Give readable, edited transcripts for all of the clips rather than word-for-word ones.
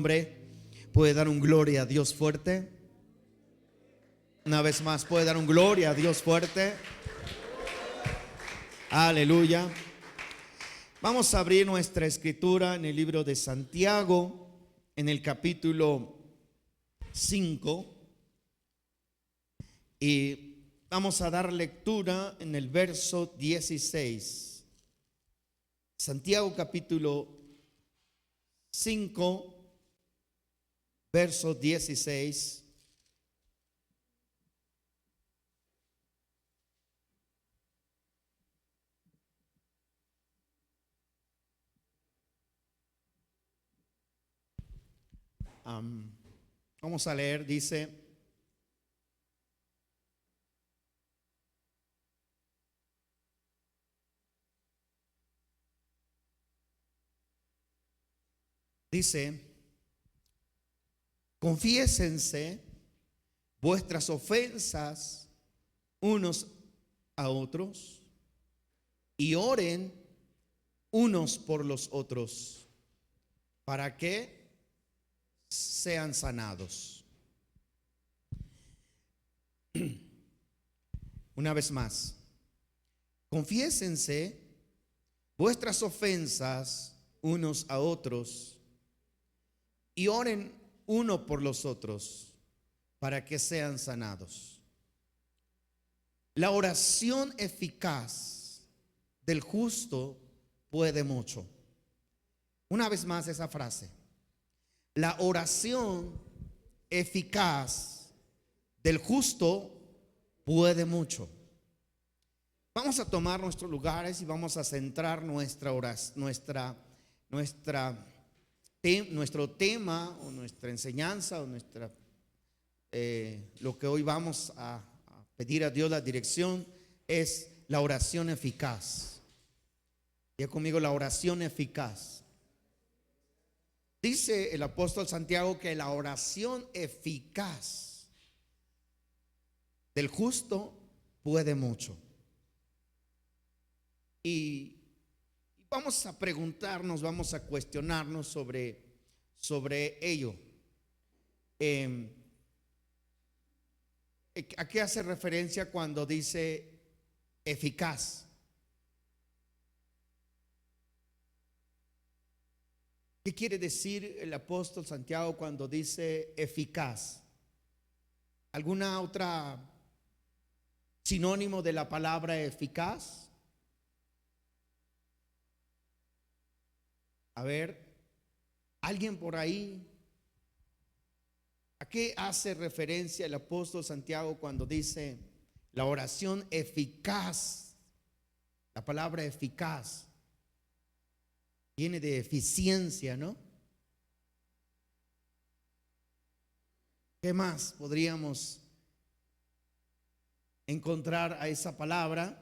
nombre. ¿Puede dar un gloria a Dios fuerte? Una vez más, ¿puede dar un gloria a Dios fuerte? Aleluya. Vamos a abrir nuestra escritura en el libro de Santiago, en el capítulo 5. Y vamos a dar lectura en el verso 16. Santiago capítulo 5, verso 16. Vamos a leer, dice: confiésense vuestras ofensas unos a otros y oren unos por los otros para que sean sanados. Una vez más, confiésense vuestras ofensas unos a otros y oren uno por los otros para que sean sanados. La oración eficaz del justo puede mucho. Una vez más esa frase. La oración eficaz del justo puede mucho. Vamos a tomar nuestros lugares y vamos a centrar nuestro tema o nuestra enseñanza o lo que hoy vamos a pedir a Dios la dirección es la oración eficaz. Ya conmigo, la oración eficaz. Dice el apóstol Santiago que la oración eficaz del justo puede mucho. Y vamos a preguntarnos, vamos a cuestionarnos sobre ello. ¿A qué hace referencia cuando dice eficaz? ¿Qué quiere decir el apóstol Santiago cuando dice eficaz? ¿Alguna otra sinónimo de la palabra eficaz? A ver, ¿alguien por ahí? ¿A qué hace referencia el apóstol Santiago cuando dice la oración eficaz? La palabra eficaz viene de eficiencia, ¿no? ¿Qué más podríamos encontrar a esa palabra?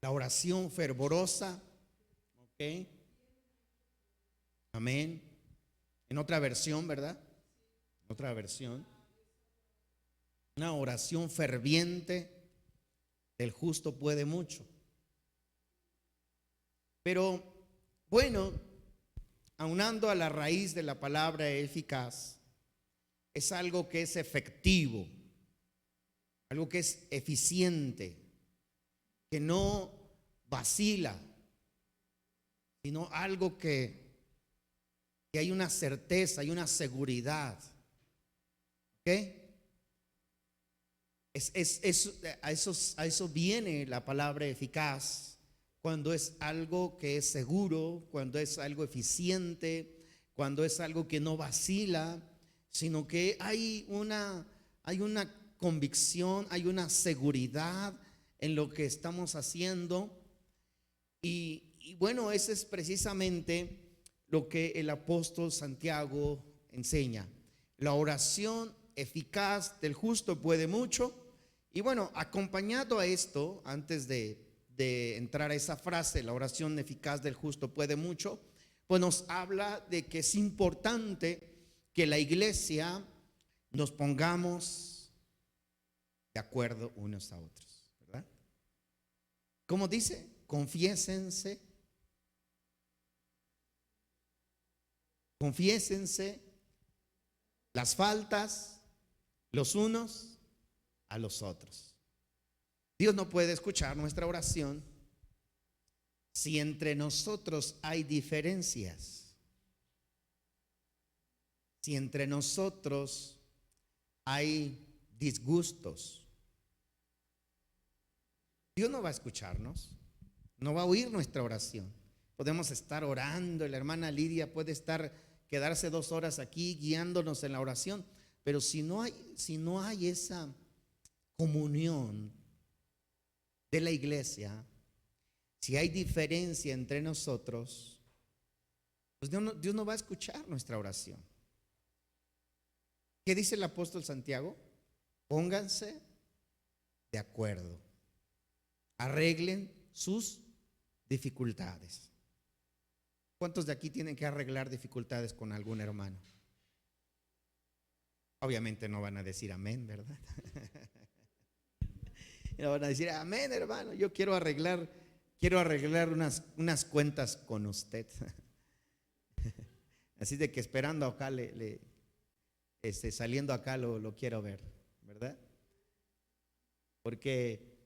La oración fervorosa, ¿ok? Amén. En otra versión, ¿verdad? En otra versión. Una oración ferviente del justo puede mucho. Pero bueno, aunando a la raíz de la palabra eficaz, es algo que es efectivo, algo que es eficiente, que no vacila, sino algo que hay una certeza, hay una seguridad. ¿Ok? A eso viene la palabra eficaz, cuando es algo que es seguro, cuando es algo eficiente, cuando es algo que no vacila, sino que hay una convicción, hay una seguridad en lo que estamos haciendo. Y bueno, ese es precisamente lo que el apóstol Santiago enseña. La oración eficaz del justo puede mucho. Y bueno, acompañado a esto, antes de entrar a esa frase, la oración eficaz del justo puede mucho, pues nos habla de que es importante que la iglesia nos pongamos de acuerdo unos a otros, ¿verdad? ¿Cómo dice? Confiésense, confiésense las faltas los unos a los otros. Dios no puede escuchar nuestra oración si entre nosotros hay diferencias, si entre nosotros hay disgustos. Dios no va a escucharnos, no va a oír nuestra oración. Podemos estar orando, la hermana Lidia puede quedarse 2 horas aquí guiándonos en la oración, pero si no hay esa comunión de la iglesia, si hay diferencia entre nosotros, pues Dios no va a escuchar nuestra oración. ¿Qué dice el apóstol Santiago? Pónganse de acuerdo, arreglen sus dificultades. ¿Cuántos de aquí tienen que arreglar dificultades con algún hermano? Obviamente no van a decir amén, ¿verdad? No van a decir amén, hermano, yo quiero arreglar unas cuentas con usted. Así de que esperando acá saliendo acá lo quiero ver, ¿verdad? Porque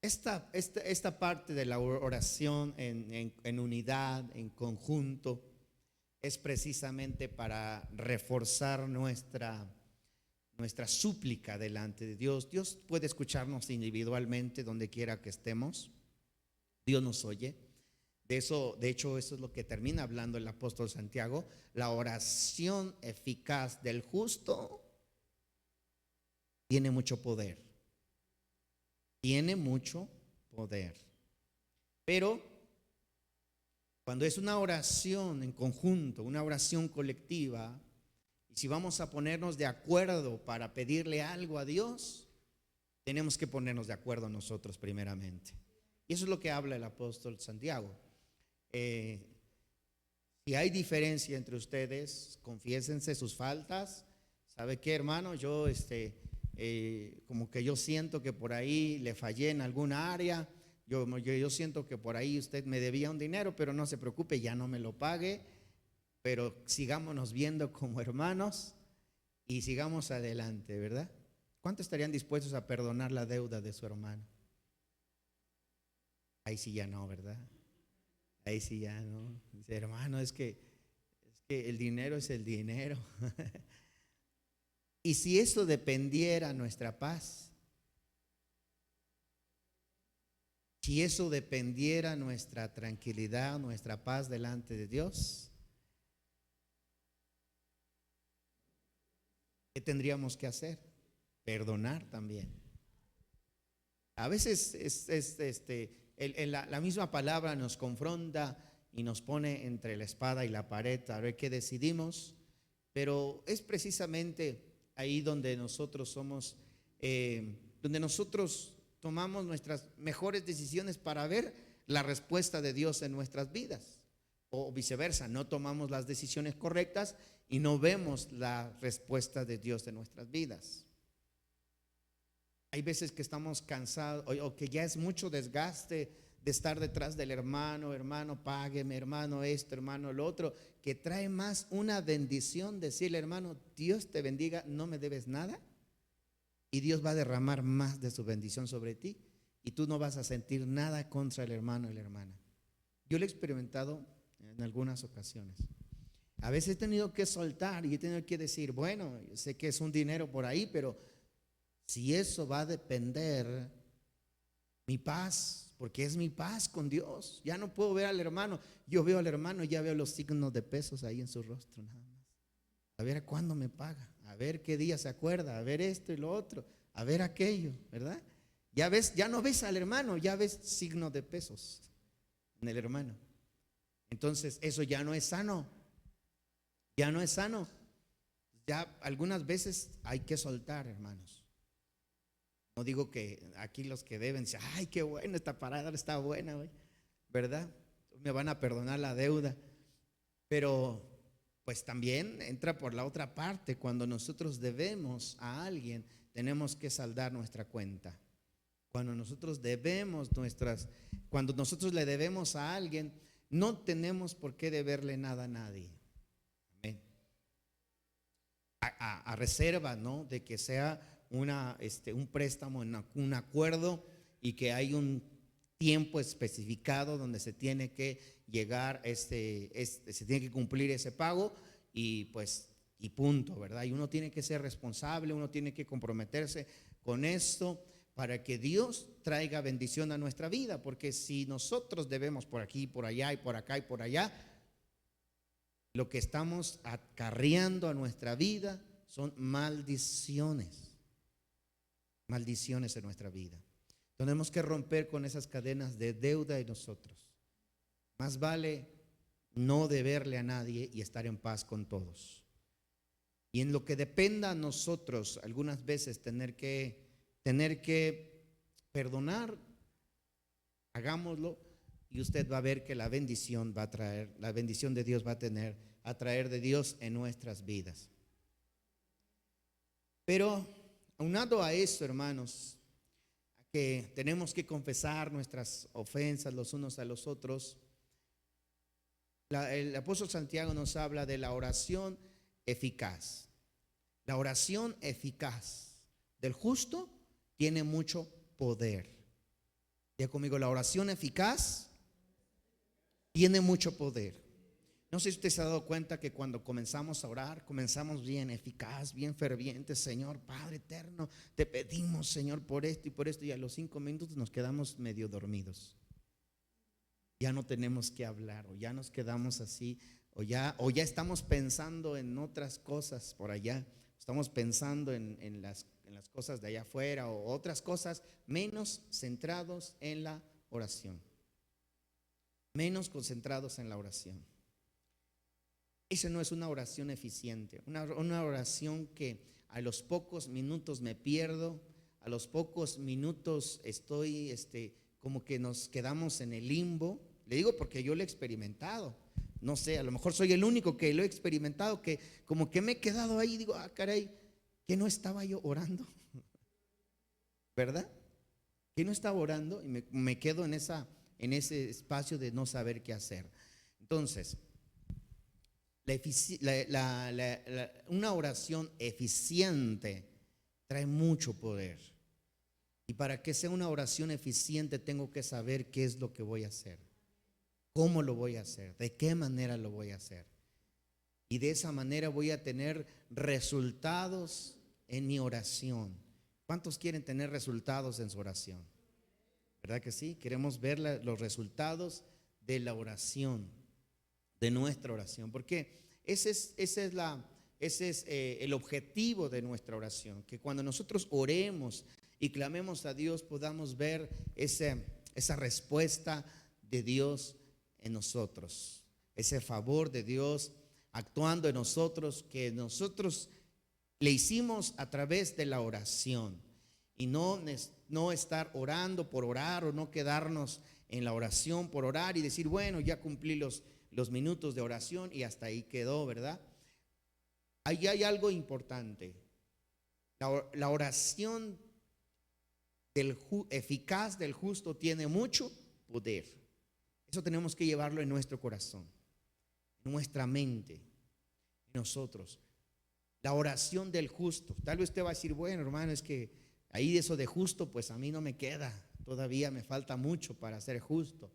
esta parte de la oración en unidad, en conjunto, es precisamente para reforzar nuestra súplica delante de Dios. Dios puede escucharnos individualmente donde quiera que estemos. Dios nos oye. De hecho, eso es lo que termina hablando el apóstol Santiago. La oración eficaz del justo tiene mucho poder. Tiene mucho poder. Pero cuando es una oración en conjunto, una oración colectiva, y si vamos a ponernos de acuerdo para pedirle algo a Dios, tenemos que ponernos de acuerdo nosotros primeramente. Y eso es lo que habla el apóstol Santiago. Si hay diferencia entre ustedes, confiésense sus faltas. ¿Sabe qué, hermano? Yo como que yo siento que por ahí le fallé en alguna área. Yo siento que por ahí usted me debía un dinero, pero no se preocupe, ya no me lo pague. Pero sigámonos viendo como hermanos y sigamos adelante, ¿verdad? ¿Cuántos estarían dispuestos a perdonar la deuda de su hermano? Ahí sí ya no, ¿verdad? Ahí sí ya no. Dice, hermano, es que el dinero es el dinero. Y si eso dependiera nuestra paz, si eso dependiera nuestra tranquilidad, nuestra paz delante de Dios, ¿qué tendríamos que hacer? Perdonar también. A veces la misma palabra nos confronta y nos pone entre la espada y la pared a ver qué decidimos, pero es precisamente ahí donde nosotros donde nosotros tomamos nuestras mejores decisiones para ver la respuesta de Dios en nuestras vidas, o viceversa, no tomamos las decisiones correctas y no vemos la respuesta de Dios en nuestras vidas. Hay veces que estamos cansados o que ya es mucho desgaste de estar detrás del hermano, págueme, hermano, esto, hermano, lo otro, que trae más una bendición decirle, hermano, Dios te bendiga, no me debes nada, y Dios va a derramar más de su bendición sobre ti, y tú no vas a sentir nada contra el hermano y la hermana. Yo lo he experimentado en algunas ocasiones. A veces he tenido que soltar y he tenido que decir, bueno, yo sé que es un dinero por ahí, pero si eso va a depender mi paz, porque es mi paz con Dios, ya no puedo ver al hermano. Yo veo al hermano y ya veo los signos de pesos ahí en su rostro nada más. A ver cuándo me paga, a ver qué día se acuerda, a ver esto y lo otro, a ver aquello, ¿verdad? Ya ves, ya no ves al hermano, ya ves signos de pesos en el hermano. Entonces eso ya no es sano, ya no es sano. Ya algunas veces hay que soltar, hermanos. No digo que aquí los que deben dicen, ay, qué bueno, esta parada está buena, ¿verdad? Me van a perdonar la deuda. Pero pues también entra por la otra parte. Cuando nosotros debemos a alguien, tenemos que saldar nuestra cuenta. Cuando nosotros cuando nosotros le debemos a alguien, no tenemos por qué deberle nada a nadie. Amén. A reserva, ¿no?, de que sea un préstamo, un acuerdo, y que hay un tiempo especificado donde se tiene que llegar, se tiene que cumplir ese pago, y pues, y punto, ¿verdad? Y uno tiene que ser responsable, uno tiene que comprometerse con esto para que Dios traiga bendición a nuestra vida, porque si nosotros debemos por aquí, por allá y por acá y por allá, lo que estamos acarreando a nuestra vida son maldiciones en nuestra vida. Tenemos que romper con esas cadenas de deuda en nosotros. Más vale no deberle a nadie y estar en paz con todos. Y en lo que dependa a nosotros, algunas veces tener que perdonar, hagámoslo, y usted va a ver que la bendición va a traer, la bendición de Dios va a traer de Dios en nuestras vidas. Pero aunado a eso, hermanos, que tenemos que confesar nuestras ofensas los unos a los otros, el apóstol Santiago nos habla de la oración eficaz. La oración eficaz del justo tiene mucho poder. Ya conmigo, la oración eficaz tiene mucho poder. No sé si usted se ha dado cuenta que cuando comenzamos a orar, comenzamos bien eficaz, bien ferviente. Señor Padre eterno, te pedimos, Señor, por esto, y a los 5 minutos nos quedamos medio dormidos. Ya no tenemos que hablar, o ya nos quedamos así, o ya estamos pensando en otras cosas por allá. Estamos pensando en las cosas de allá afuera, o otras cosas, menos centrados en la oración, menos concentrados en la oración. Esa no es una oración eficiente, una oración que a los pocos minutos me pierdo, a los pocos minutos estoy como que nos quedamos en el limbo. Le digo porque yo lo he experimentado. No sé, a lo mejor soy el único que lo he experimentado, que como que me he quedado ahí y digo, caray, que no estaba yo orando, ¿verdad? Que no estaba orando, y me quedo en ese espacio de no saber qué hacer. Entonces, una oración eficiente trae mucho poder. Y para que sea una oración eficiente, tengo que saber qué es lo que voy a hacer, cómo lo voy a hacer, de qué manera lo voy a hacer. Y de esa manera voy a tener resultados en mi oración. ¿Cuántos quieren tener resultados en su oración? ¿Verdad que sí? Queremos ver los resultados de la oración, de nuestra oración, porque ese es el objetivo de nuestra oración, que cuando nosotros oremos y clamemos a Dios, podamos ver esa respuesta de Dios en nosotros, ese favor de Dios actuando en nosotros, que nosotros le hicimos a través de la oración, y no estar orando por orar, o no quedarnos en la oración por orar y decir, bueno, ya cumplí los minutos de oración y hasta ahí quedó, ¿verdad? Ahí hay algo importante. La oración eficaz del justo tiene mucho poder. Eso tenemos que llevarlo en nuestro corazón, en nuestra mente, en nosotros. La oración del justo. Tal vez usted va a decir, bueno, hermano, es que ahí de eso de justo, pues a mí no me queda. Todavía me falta mucho para ser justo.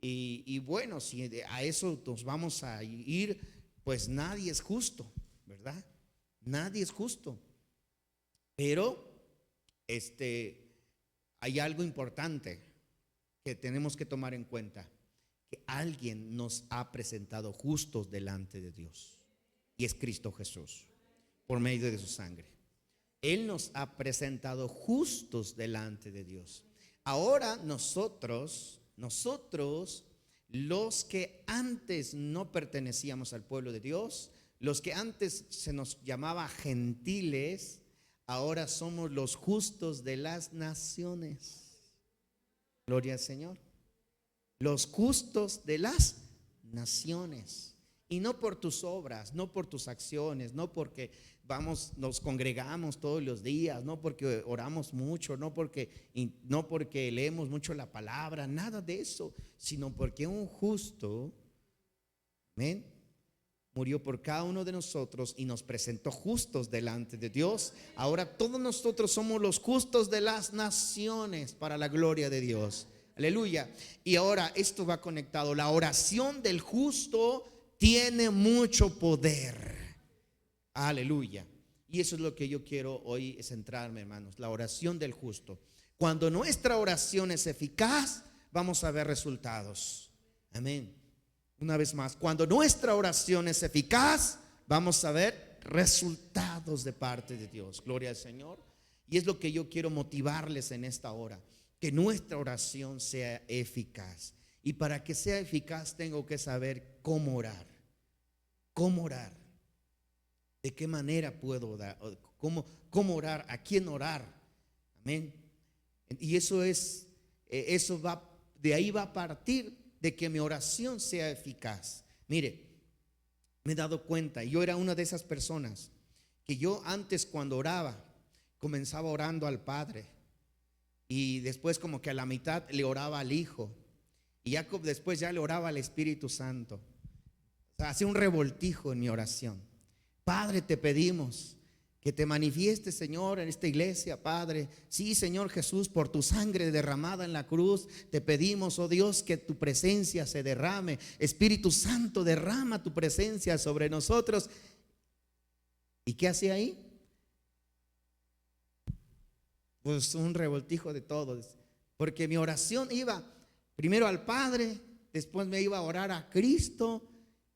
Y bueno, si a eso nos vamos a ir, pues nadie es justo, ¿verdad? Nadie es justo. Pero hay algo importante que tenemos que tomar en cuenta, que alguien nos ha presentado justos delante de Dios, y es Cristo Jesús, por medio de su sangre. Él nos ha presentado justos delante de Dios. Ahora nosotros, los que antes no pertenecíamos al pueblo de Dios, los que antes se nos llamaba gentiles, ahora somos los justos de las naciones. Gloria al Señor. Los justos de las naciones. Y no por tus obras, no por tus acciones, no porque nos congregamos todos los días, no porque oramos mucho, no porque leemos mucho la palabra, nada de eso, sino porque un justo, amén, murió por cada uno de nosotros y nos presentó justos delante de Dios. Ahora todos nosotros somos los justos de las naciones para la gloria de Dios. Aleluya. Y ahora esto va conectado. La oración del justo tiene mucho poder. Aleluya. Y eso es lo que yo quiero hoy centrarme, hermanos. La oración del justo. Cuando nuestra oración es eficaz, vamos a ver resultados. Amén. Una vez más, cuando nuestra oración es eficaz, vamos a ver resultados de parte de Dios. Gloria al Señor. Y es lo que yo quiero motivarles en esta hora, que nuestra oración sea eficaz. Y para que sea eficaz tengo que saber cómo orar. ¿Cómo orar? ¿De qué manera puedo orar? ¿Cómo orar? ¿A quién orar? Amén. Y de ahí va a partir de que mi oración sea eficaz. Mire, me he dado cuenta, yo era una de esas personas que yo antes cuando oraba, comenzaba orando al Padre y después como que a la mitad le oraba al Hijo y después ya le oraba al Espíritu Santo. O sea, hacía un revoltijo en mi oración. Padre, te pedimos que te manifiestes, Señor, en esta iglesia, Padre. Sí, Señor Jesús, por tu sangre derramada en la cruz, te pedimos, oh Dios, que tu presencia se derrame. Espíritu Santo, derrama tu presencia sobre nosotros. ¿Y qué hacía ahí? Pues un revoltijo de todos. Porque mi oración iba primero al Padre, después me iba a orar a Cristo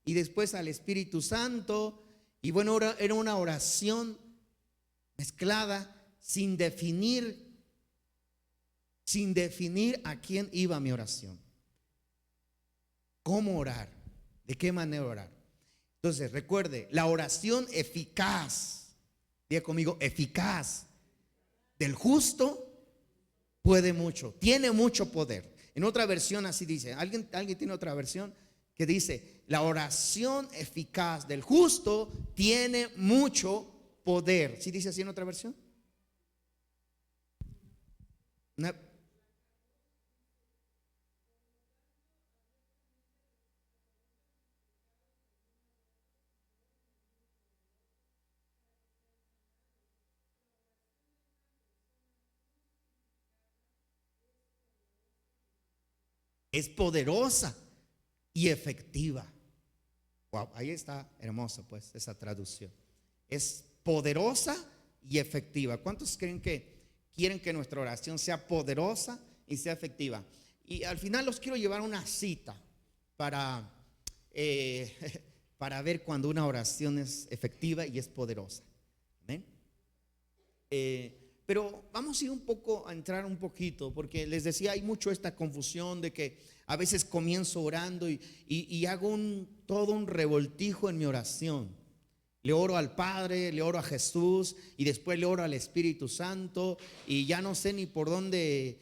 y después al Espíritu Santo. Y bueno, era una oración mezclada, sin definir a quién iba mi oración. ¿Cómo orar? ¿De qué manera orar? Entonces, recuerde, la oración eficaz, diga conmigo, eficaz del justo puede mucho, tiene mucho poder. En otra versión así dice, ¿alguien tiene otra versión? Que dice, la oración eficaz del justo tiene mucho poder. ¿Sí dice así en otra versión? Es poderosa y efectiva. Wow, ahí está hermosa pues esa traducción. Es poderosa y efectiva. ¿Cuántos quieren que nuestra oración sea poderosa y sea efectiva? Y al final los quiero llevar a una cita para, para ver cuando una oración es efectiva y es poderosa. ¿Amén? Pero vamos a ir a entrar un poquito, porque les decía, hay mucho esta confusión de que a veces comienzo orando y hago todo un revoltijo en mi oración. Le oro al Padre, le oro a Jesús y después le oro al Espíritu Santo y ya no sé ni por dónde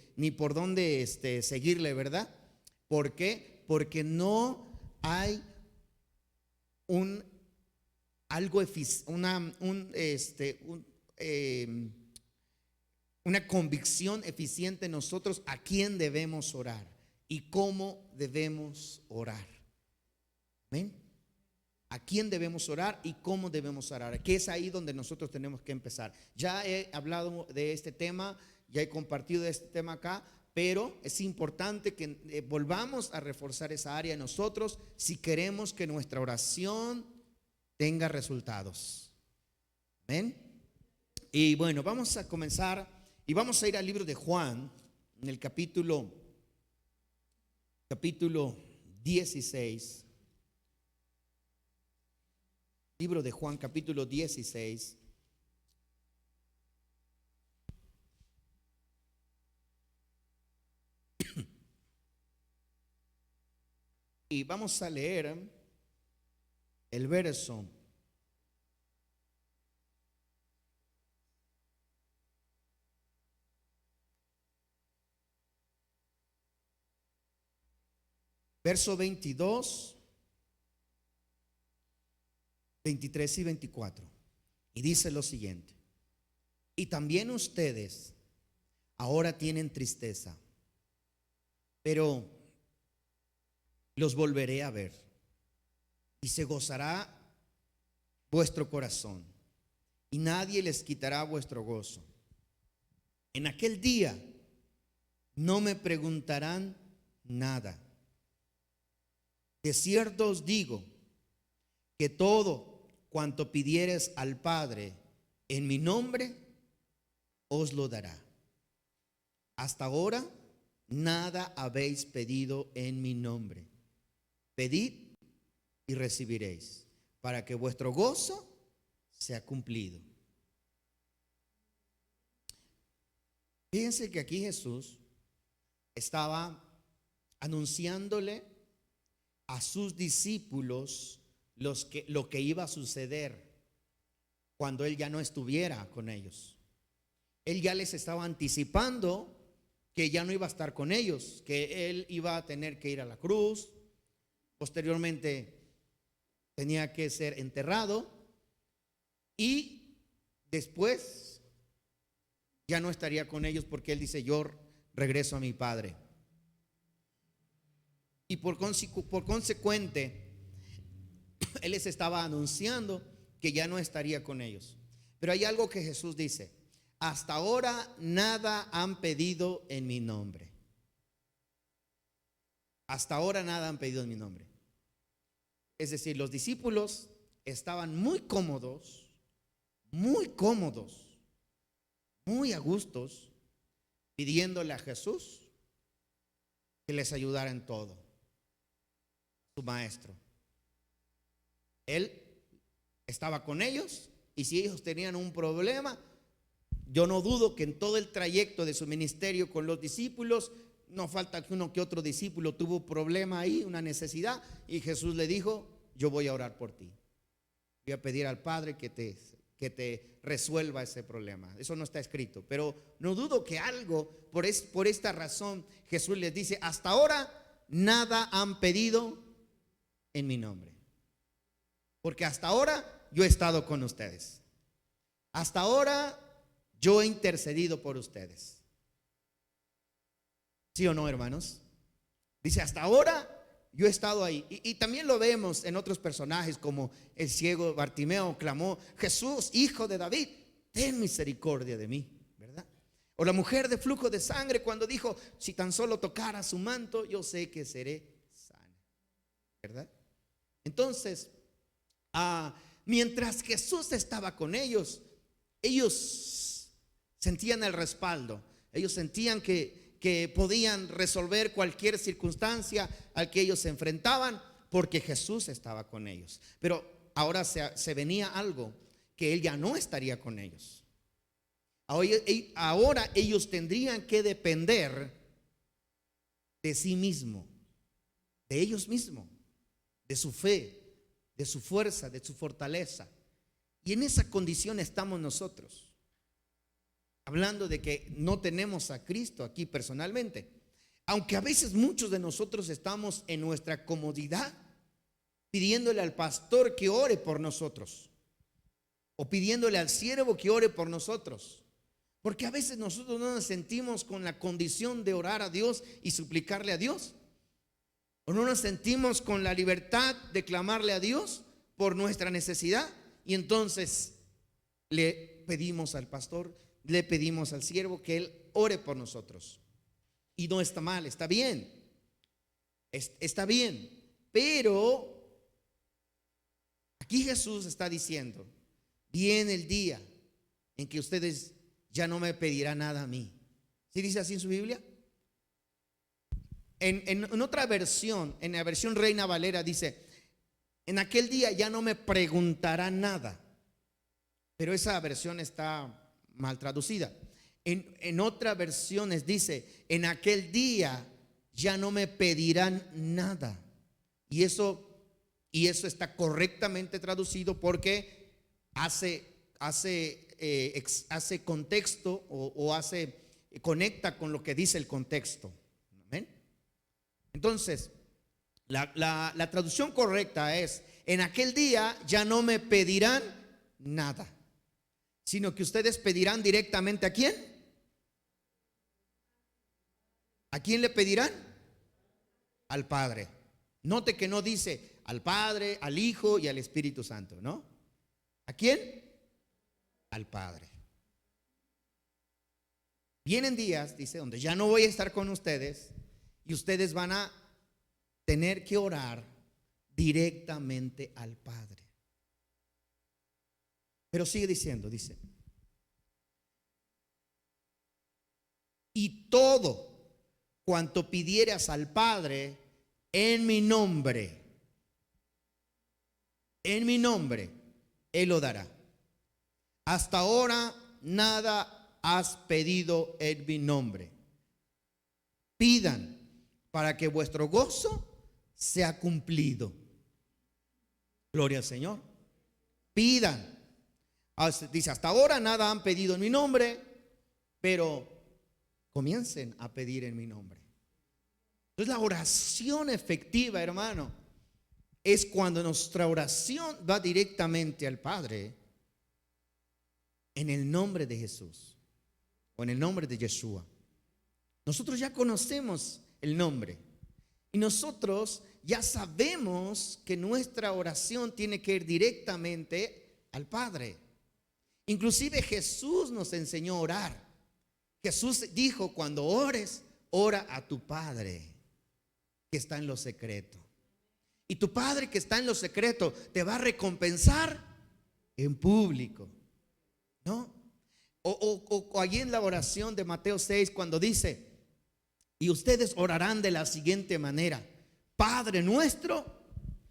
seguirle, ¿verdad? ¿Por qué? Porque no hay una convicción eficiente en nosotros a quién debemos orar y cómo debemos orar. ¿Amén? A quién debemos orar y cómo debemos orar, que es ahí donde nosotros tenemos que empezar. Ya he hablado de este tema, ya he compartido este tema acá, pero es importante que volvamos a reforzar esa área en nosotros si queremos que nuestra oración tenga resultados. ¿Amén? Y bueno, vamos a comenzar y vamos a ir al libro de Juan, en el capítulo 16. Libro de Juan, capítulo 16. Y vamos a leer el verso verso 22 23 y 24. Y dice lo siguiente: y también ustedes ahora tienen tristeza, pero los volveré a ver y se gozará vuestro corazón y nadie les quitará vuestro gozo. En aquel día no me preguntarán nada. De cierto os digo que todo cuanto pidiereis al Padre en mi nombre, os lo dará. Hasta ahora nada habéis pedido en mi nombre. Pedid y recibiréis, para que vuestro gozo sea cumplido. Fíjense que aquí Jesús estaba anunciándole a sus discípulos lo que iba a suceder cuando Él ya no estuviera con ellos. Él ya les estaba anticipando que ya no iba a estar con ellos, que Él iba a tener que ir a la cruz, posteriormente tenía que ser enterrado y después ya no estaría con ellos, porque Él dice: yo regreso a mi Padre. Y por consecuente, Él les estaba anunciando que ya no estaría con ellos. Pero hay algo que Jesús dice: hasta ahora nada han pedido en mi nombre. Hasta ahora nada han pedido en mi nombre. Es decir, los discípulos estaban muy cómodos, muy a gustos, pidiéndole a Jesús que les ayudara en todo, su maestro. Él estaba con ellos, y si ellos tenían un problema, yo no dudo que en todo el trayecto de su ministerio con los discípulos, no falta que uno que otro discípulo tuvo problema ahí, una necesidad, y Jesús le dijo: yo voy a orar por ti, voy a pedir al Padre que te resuelva ese problema. Eso no está escrito, pero no dudo que algo, por esta razón Jesús les dice: hasta ahora nada han pedido en mi nombre, porque hasta ahora yo he estado con ustedes, hasta ahora yo he intercedido por ustedes. ¿Sí o no, hermanos? Dice: hasta ahora yo he estado ahí. Y también lo vemos en otros personajes, como el ciego Bartimeo clamó: Jesús, hijo de David, ten misericordia de mí, ¿verdad? O la mujer de flujo de sangre, cuando dijo: si tan solo tocara su manto, yo sé que seré sana, ¿verdad? Entonces, mientras Jesús estaba con ellos, ellos sentían el respaldo. Ellos sentían que podían resolver cualquier circunstancia al que ellos se enfrentaban, porque Jesús estaba con ellos. Pero ahora se venía algo, que Él ya no estaría con ellos. Ahora ellos tendrían que depender de sí mismo, de ellos mismos, de su fe, de su fuerza, de su fortaleza. Y en esa condición estamos nosotros, hablando de que no tenemos a Cristo aquí personalmente. Aunque a veces muchos de nosotros estamos en nuestra comodidad, pidiéndole al pastor que ore por nosotros, o pidiéndole al siervo que ore por nosotros, porque a veces nosotros no nos sentimos con la condición de orar a Dios y suplicarle a Dios, o no nos sentimos con la libertad de clamarle a Dios por nuestra necesidad, y entonces le pedimos al pastor, le pedimos al siervo que Él ore por nosotros. Y no está mal, está bien, está bien. Pero aquí Jesús está diciendo: viene el día en que ustedes ya no me pedirán nada a mí. ¿Sí dice así en su Biblia? En otra versión, en la versión Reina Valera, dice: en aquel día ya no me preguntarán nada. Pero esa versión está mal traducida. En otras versiones dice: en aquel día ya no me pedirán nada. Y eso está correctamente traducido, porque hace contexto, o conecta con lo que dice el contexto. ¿Amén? Entonces, la traducción correcta es: en aquel día ya no me pedirán nada, sino que ustedes pedirán directamente ¿a quién? ¿A quién le pedirán? Al Padre. Note que no dice al Padre, al Hijo y al Espíritu Santo, ¿no? ¿A quién? Al Padre. Vienen días, dice, donde ya no voy a estar con ustedes y ustedes van a tener que orar directamente al Padre. Pero sigue diciendo, dice, y todo cuanto pidieras al Padre en mi nombre, Él lo dará. Hasta ahora nada has pedido en mi nombre. Pidan para que vuestro gozo sea cumplido. Gloria al Señor. Pidan. Dice, hasta ahora nada han pedido en mi nombre, pero comiencen a pedir en mi nombre. Entonces la oración efectiva, hermano, es cuando nuestra oración va directamente al Padre en el nombre de Jesús o en el nombre de Yeshua. Nosotros ya conocemos el nombre y nosotros ya sabemos que nuestra oración tiene que ir directamente al Padre. Inclusive Jesús nos enseñó a orar. Jesús dijo, cuando ores, ora a tu Padre que está en lo secreto. Y tu Padre que está en lo secreto te va a recompensar en público, ¿no? O allí en la oración de Mateo 6, cuando dice, y ustedes orarán de la siguiente manera: Padre nuestro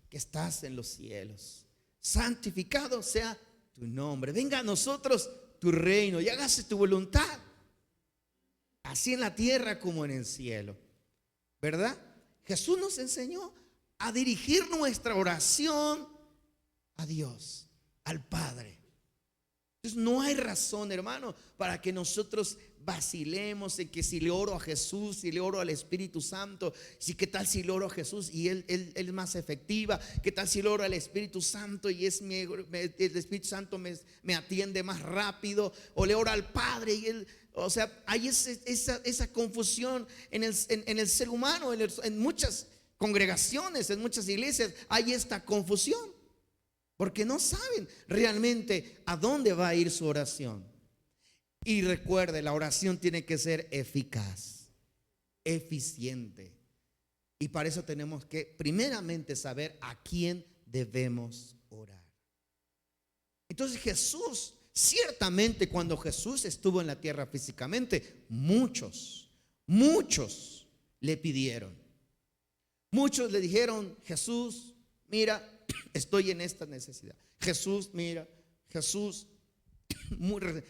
que estás en los cielos, santificado sea tu nombre, venga a nosotros tu reino y hágase tu voluntad, así en la tierra como en el cielo. ¿Verdad? Jesús nos enseñó a dirigir nuestra oración a Dios, al Padre. Entonces no hay razón, hermano, para que nosotros vacilemos en que si le oro a Jesús, si le oro al Espíritu Santo, si qué tal si le oro a Jesús y él es más efectiva, qué tal si le oro al Espíritu Santo y el Espíritu Santo me atiende más rápido, o le oro al Padre y él, o sea, hay esa confusión en el ser humano, en muchas congregaciones, en muchas iglesias hay esta confusión, porque no saben realmente a dónde va a ir su oración. Y recuerde, la oración tiene que ser eficaz, eficiente. Y para eso tenemos que primeramente saber a quién debemos orar. Entonces Jesús, ciertamente cuando Jesús estuvo en la tierra físicamente, muchos le pidieron. Muchos le dijeron, Jesús, mira, estoy en esta necesidad. Jesús, mira, Jesús,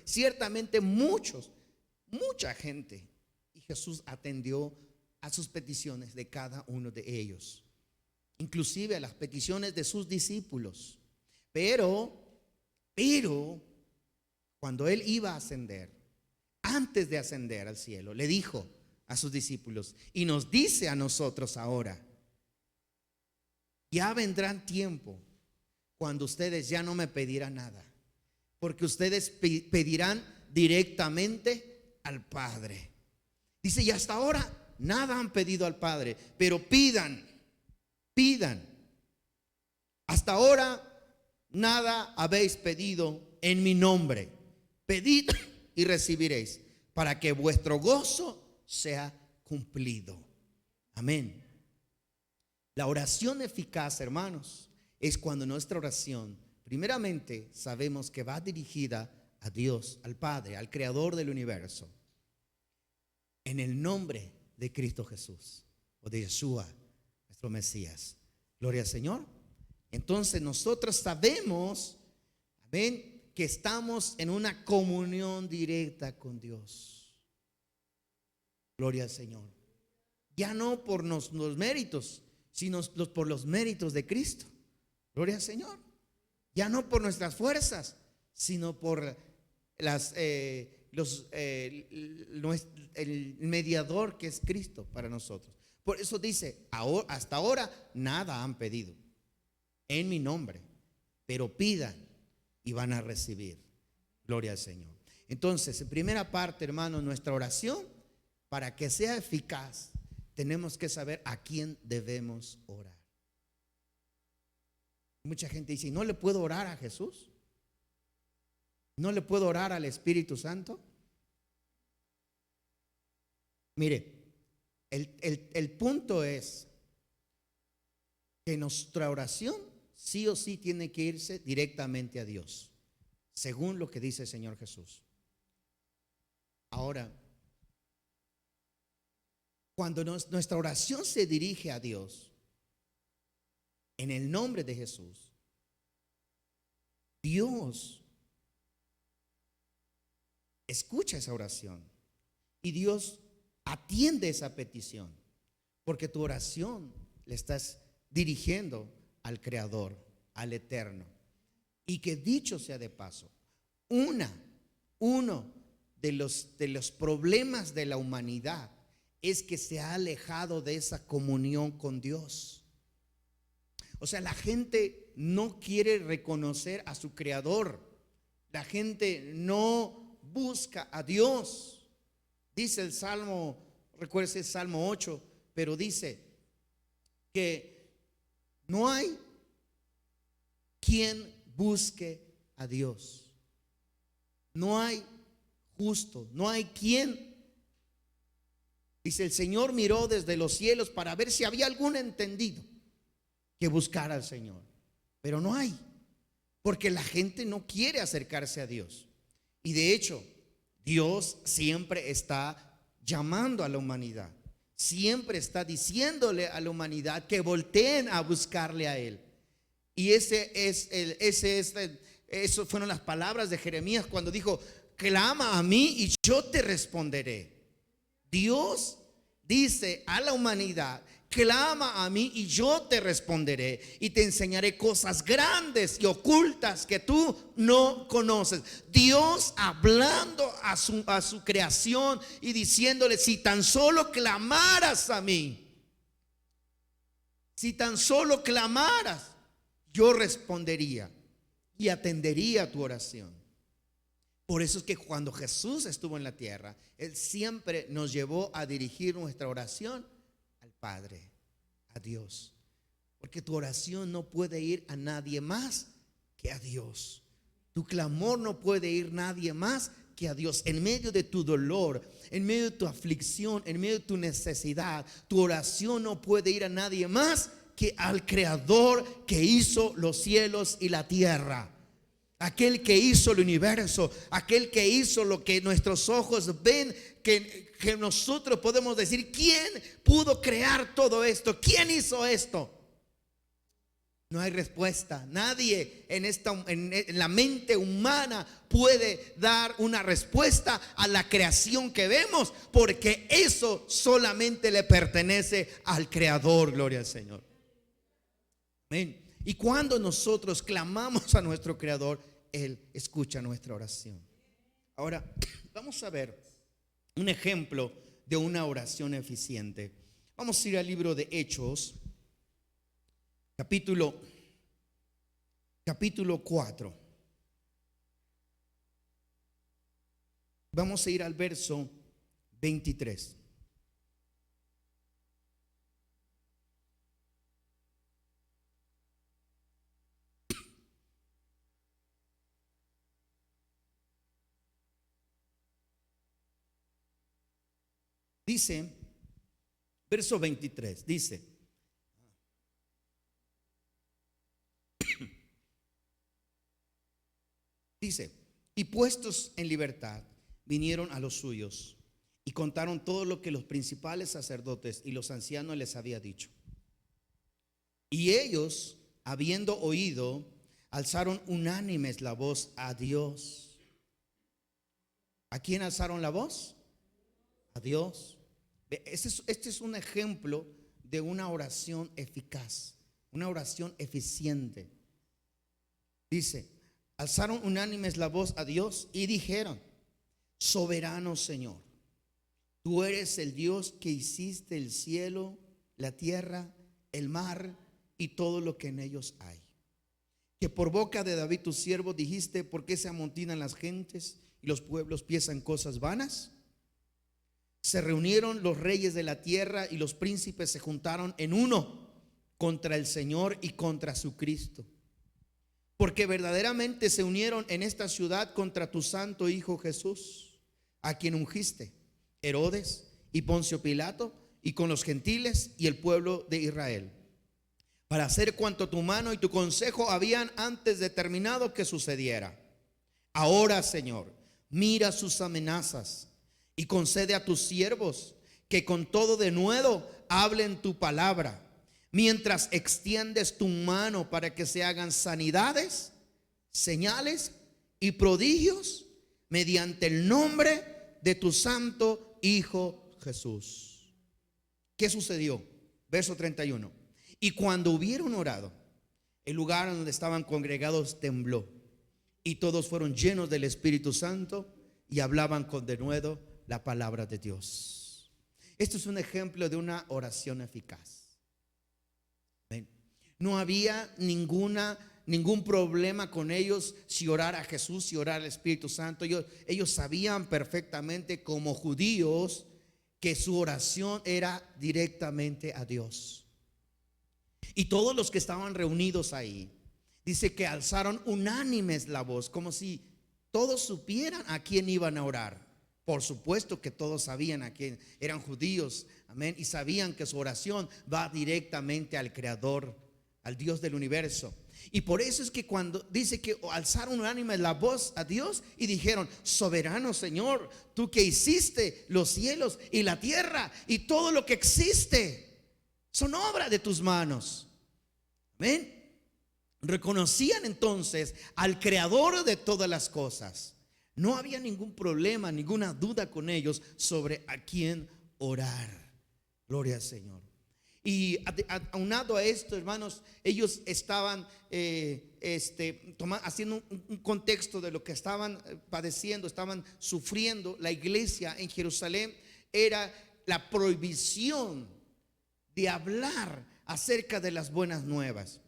ciertamente mucha gente. Y Jesús atendió a sus peticiones de cada uno de ellos, inclusive a las peticiones de sus discípulos. Pero cuando él iba a ascender, antes de ascender al cielo, le dijo a sus discípulos, y nos dice a nosotros ahora: ya vendrán tiempo cuando ustedes ya no me pedirán nada, porque ustedes pedirán directamente al Padre. Dice, y hasta ahora nada han pedido al Padre, pero pidan. Hasta ahora nada habéis pedido en mi nombre. Pedid y recibiréis, para que vuestro gozo sea cumplido. Amén. La oración eficaz, hermanos, es cuando nuestra oración, primeramente, sabemos que va dirigida a Dios, al Padre, al Creador del universo, en el nombre de Cristo Jesús o de Yeshua, nuestro Mesías. Gloria al Señor. Entonces nosotros sabemos, amén, que estamos en una comunión directa con Dios. Gloria al Señor. Ya no por los méritos, sino por los méritos de Cristo. Gloria al Señor. Ya no por nuestras fuerzas, sino por el mediador que es Cristo para nosotros. Por eso dice, hasta ahora nada han pedido en mi nombre, pero pidan y van a recibir. Gloria al Señor. Entonces, en primera parte, hermano, nuestra oración, para que sea eficaz, tenemos que saber a quién debemos orar. Mucha gente dice, ¿no le puedo orar a Jesús? ¿No le puedo orar al Espíritu Santo? Mire, el punto es que nuestra oración sí o sí tiene que irse directamente a Dios, según lo que dice el Señor Jesús. Ahora, cuando nuestra oración se dirige a Dios, en el nombre de Jesús, Dios escucha esa oración y Dios atiende esa petición, porque tu oración le estás dirigiendo al Creador, al Eterno. Y que dicho sea de paso, uno de los problemas de la humanidad es que se ha alejado de esa comunión con Dios. O sea, la gente no quiere reconocer a su Creador. La gente no busca a Dios. Dice el Salmo, recuerde el Salmo 8, pero dice que no hay quien busque a Dios. No hay justo, no hay quien. Dice, el Señor miró desde los cielos para ver si había algún entendido que buscara al Señor, pero no hay, porque la gente no quiere acercarse a Dios. Y de hecho, Dios siempre está llamando a la humanidad, siempre está diciéndole a la humanidad que volteen a buscarle a Él. Y eso fueron las palabras de Jeremías cuando dijo, clama a mí y yo te responderé. Dios dice a la humanidad, clama a mí y yo te responderé y te enseñaré cosas grandes y ocultas que tú no conoces. Dios hablando a su creación y diciéndole, si tan solo clamaras a mí, si tan solo clamaras, yo respondería y atendería tu oración. Por eso es que cuando Jesús estuvo en la tierra, Él siempre nos llevó a dirigir nuestra oración al Padre, a Dios. Porque tu oración no puede ir a nadie más que a Dios. Tu clamor no puede ir a nadie más que a Dios. En medio de tu dolor, en medio de tu aflicción, en medio de tu necesidad, tu oración no puede ir a nadie más que al Creador que hizo los cielos y la tierra. Aquel que hizo el universo, aquel que hizo lo que nuestros ojos ven, que nosotros podemos decir, ¿quién pudo crear todo esto? ¿Quién hizo esto? No hay respuesta. Nadie en la mente humana puede dar una respuesta a la creación que vemos, porque eso solamente le pertenece al Creador. Gloria al Señor. Amén. Y cuando nosotros clamamos a nuestro Creador, Él escucha nuestra oración. Ahora, vamos a ver un ejemplo de una oración eficiente. Vamos a ir al libro de Hechos, capítulo 4. Vamos a ir al verso 23. Dice, verso 23, dice, y puestos en libertad, vinieron a los suyos y contaron todo lo que los principales sacerdotes y los ancianos les había dicho. Y ellos, habiendo oído, alzaron unánimes la voz a Dios. ¿A quién alzaron la voz? A Dios. Este es un ejemplo de una oración eficaz, una oración eficiente. Dice, alzaron unánimes la voz a Dios y dijeron, soberano Señor, tú eres el Dios que hiciste el cielo, la tierra, el mar y todo lo que en ellos hay. que por boca de David tu siervo dijiste: ¿por qué se amontinan las gentes y los pueblos piensan cosas vanas? Se reunieron los reyes de la tierra y los príncipes se juntaron en uno contra el Señor y contra su Cristo, porque verdaderamente se unieron en esta ciudad contra tu santo Hijo Jesús, a quien ungiste, Herodes y Poncio Pilato, y con los gentiles y el pueblo de Israel, para hacer cuanto tu mano y tu consejo habían antes determinado que sucediera. Ahora, Señor, mira sus amenazas y concede a tus siervos que con todo denuedo hablen tu palabra, mientras extiendes tu mano para que se hagan sanidades, señales y prodigios mediante el nombre de tu santo Hijo Jesús. ¿Qué sucedió? Verso 31. Y cuando hubieron orado, el lugar donde estaban congregados tembló, y todos fueron llenos del Espíritu Santo y hablaban con denuedo la palabra de Dios. Esto es un ejemplo de una oración eficaz. No había ningún problema con ellos si orar a Jesús, si orar al Espíritu Santo. Ellos sabían perfectamente como judíos que su oración era directamente a Dios. Y todos los que estaban reunidos ahí, dice que alzaron unánimes la voz, como si todos supieran a quién iban a orar. Por supuesto que todos sabían a quién, eran judíos, amén, y sabían que su oración va directamente al Creador, al Dios del universo. Y por eso es que cuando dice que alzaron unánimes la voz a Dios y dijeron: soberano Señor, tú que hiciste los cielos y la tierra y todo lo que existe, son obra de tus manos. Amén. Reconocían entonces al Creador de todas las cosas. No había ningún problema, ninguna duda con ellos sobre a quién orar. Gloria al Señor. Y aunado a esto, hermanos, ellos estaban haciendo un contexto de lo que estaban padeciendo, estaban sufriendo. La iglesia en Jerusalén era la prohibición de hablar acerca de las buenas nuevas.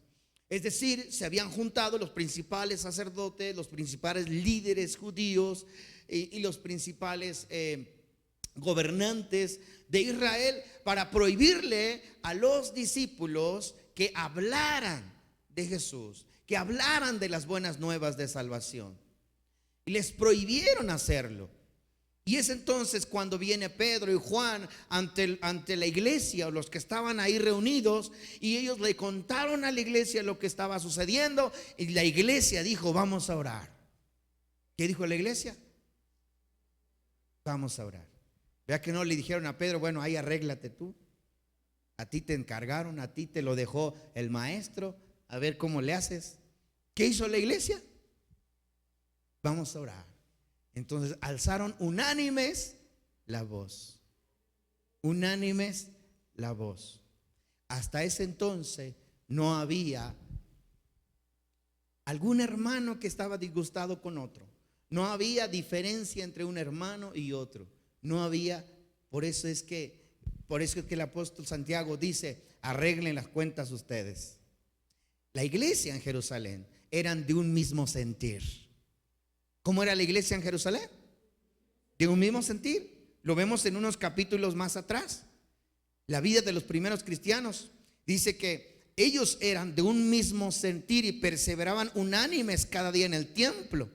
Es decir, se habían juntado los principales sacerdotes, los principales líderes judíos y los principales gobernantes de Israel para prohibirle a los discípulos que hablaran de Jesús, que hablaran de las buenas nuevas de salvación. Y les prohibieron hacerlo. Y es entonces cuando viene Pedro y Juan ante la iglesia, o los que estaban ahí reunidos, y ellos le contaron a la iglesia lo que estaba sucediendo, y la iglesia dijo: vamos a orar. ¿Qué dijo la iglesia? Vamos a orar. Vea que no le dijeron a Pedro: bueno, ahí arréglate tú, a ti te encargaron, a ti te lo dejó el maestro, a ver cómo le haces. ¿Qué hizo la iglesia? Vamos a orar. Entonces alzaron unánimes la voz. Unánimes la voz. Hasta ese entonces no había algún hermano que estaba disgustado con otro. No había diferencia entre un hermano y otro. No había. Por eso es que el apóstol Santiago dice: arreglen las cuentas ustedes. La iglesia en Jerusalén eran de un mismo sentir. ¿Cómo era la iglesia en Jerusalén? De un mismo sentir. Lo vemos en unos capítulos más atrás. La vida de los primeros cristianos dice que ellos eran de un mismo sentir y perseveraban unánimes cada día en el templo.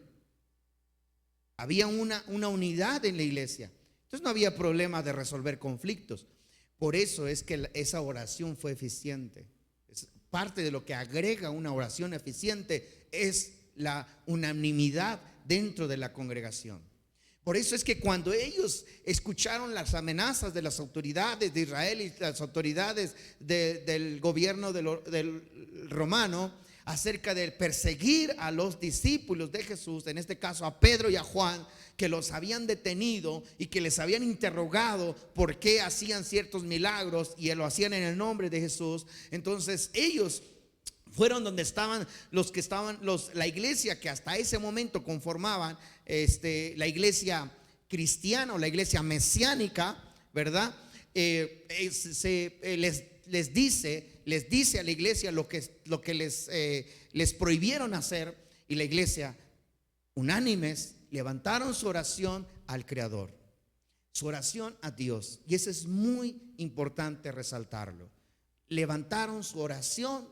Había una unidad en la iglesia. Entonces no había problema de resolver conflictos. Por eso es que esa oración fue eficiente. Es parte de lo que agrega una oración eficiente es la unanimidad dentro de la congregación. Por eso es que cuando ellos escucharon las amenazas de las autoridades de Israel y las autoridades del gobierno del romano acerca de perseguir a los discípulos de Jesús, en este caso a Pedro y a Juan, que los habían detenido y que les habían interrogado por qué hacían ciertos milagros y lo hacían en el nombre de Jesús, entonces ellos fueron donde estaban la iglesia que hasta ese momento conformaban la iglesia cristiana o la iglesia mesiánica, ¿verdad? Les dice les dice a la iglesia lo que les prohibieron hacer, y la iglesia, unánimes, levantaron su oración al Creador, su oración a Dios. Y eso es muy importante resaltarlo. Levantaron su oración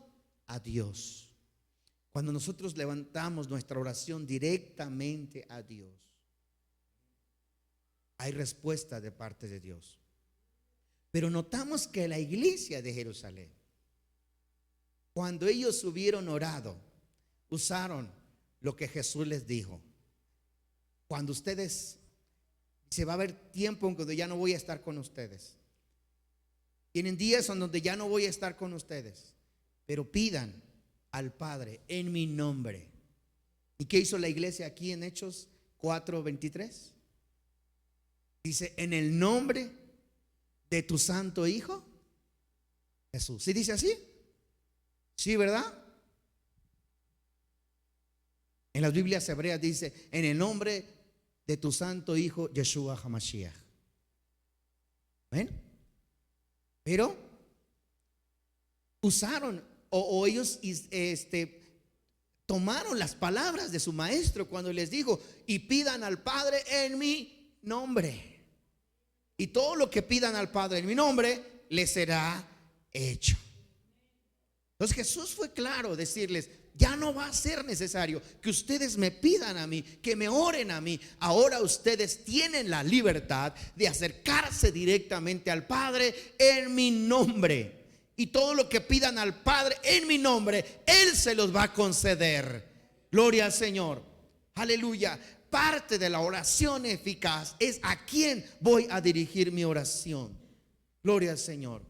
a Dios. Cuando nosotros levantamos nuestra oración directamente a Dios, hay respuesta de parte de Dios. Pero notamos que la iglesia de Jerusalén, cuando ellos hubieron orado, usaron lo que Jesús les dijo. Cuando ustedes, se va a haber tiempo en donde ya no voy a estar con ustedes. Tienen días en donde ya no voy a estar con ustedes, pero pidan al Padre en mi nombre. ¿Y qué hizo la iglesia aquí en Hechos 4:23? Dice, en el nombre de tu santo Hijo Jesús. ¿Sí dice así? Sí, ¿verdad? En las Biblias hebreas dice, en el nombre de tu santo Hijo Yeshua HaMashiach. ¿Ven? Pero usaron o ellos tomaron las palabras de su maestro cuando les dijo, y pidan al Padre en mi nombre. Y todo lo que pidan al Padre en mi nombre les será hecho. Entonces Jesús fue claro decirles, ya no va a ser necesario que ustedes me pidan a mí, que me oren a mí. Ahora ustedes tienen la libertad de acercarse directamente al Padre en mi nombre. Y todo lo que pidan al Padre en mi nombre, Él se los va a conceder. Gloria al Señor. Aleluya. Parte de la oración eficaz es a quién voy a dirigir mi oración. Gloria al Señor.